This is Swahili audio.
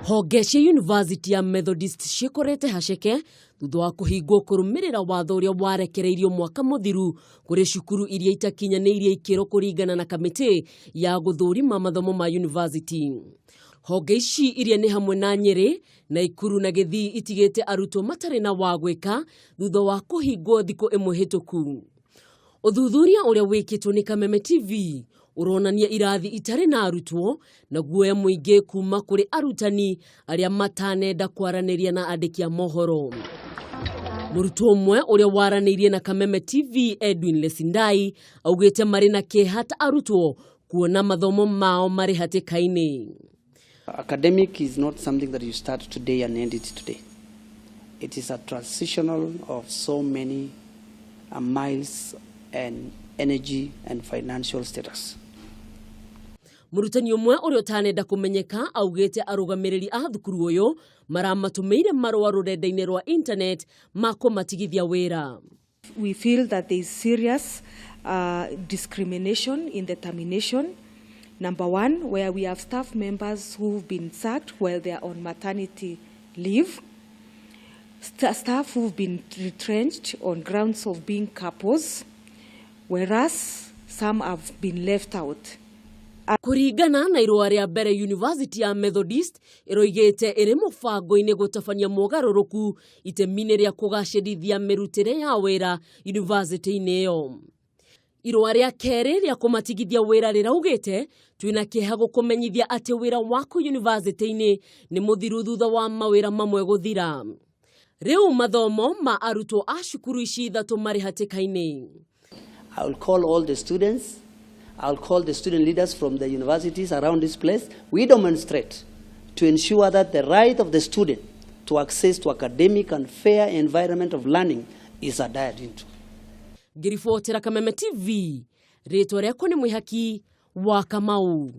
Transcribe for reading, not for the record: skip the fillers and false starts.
honge cia University ya Methodist cikorete haceke thutha wa kuhingwo kurumirira watho uria warekereirio mwaka muthiru kuri cukuru iria itikinyaniirie ikiro kuringana na kamiti ya guthurima mathomo ma university. Honge ici iria ni hamwe na Nyeri na Ikuru na Ngathi itigite Arutwo matare na wagwika thutha wa kuhingwo thiko imwe hituku. Uthuthuria uria wikitwo ni Kameme TV uronania irathi itare na Arutwo na guoya muingi kuuma kuri arutani aria matanenda kwaraniria na andiki a mohoro. Murutwo umwe uria waranirie na Kameme TV Edwin Lesindai augite mari na kehata Arutwo kuona mathomo mao mari hatikaini. Academic is not something that you start today and end it today. It is a transitional of so many miles and energy and financial status. Murutani umwe uria utanenda kumenyeka augite arugamiriri a thukuru uyu maramatumeire marwa rurenda-ini rwa internet mako matigithia wira. We feel that there is serious discrimination in the termination. Number one, where we have staff members who've been sacked while they are on maternity leave, staff who've been retrenched on grounds of being couples, whereas some have been left out. Kuringana na irua ria mbere University ya Methodist iroigite iri mubango-ini gutafania mugaruruku itemini ria kugacirithia mirutire ya wira university-ini iyo. Irua ria keri ria kumatigithia wira riraugite twina kieha gukumenyithia ati wira wako university-ini ni muthiru thutha wa mawira mamwe guthira. Riu mathomo ma arutwo a cukuru ici ithatu mari hatikaini. I will call all the students, I'll call the student leaders from the universities around this place. We demonstrate to ensure that the right of the student to access to academic and fair environment of learning is adhered into. Girifotera Kameme TV, Ritwa riakwa ni Mwihaki wa Kamau.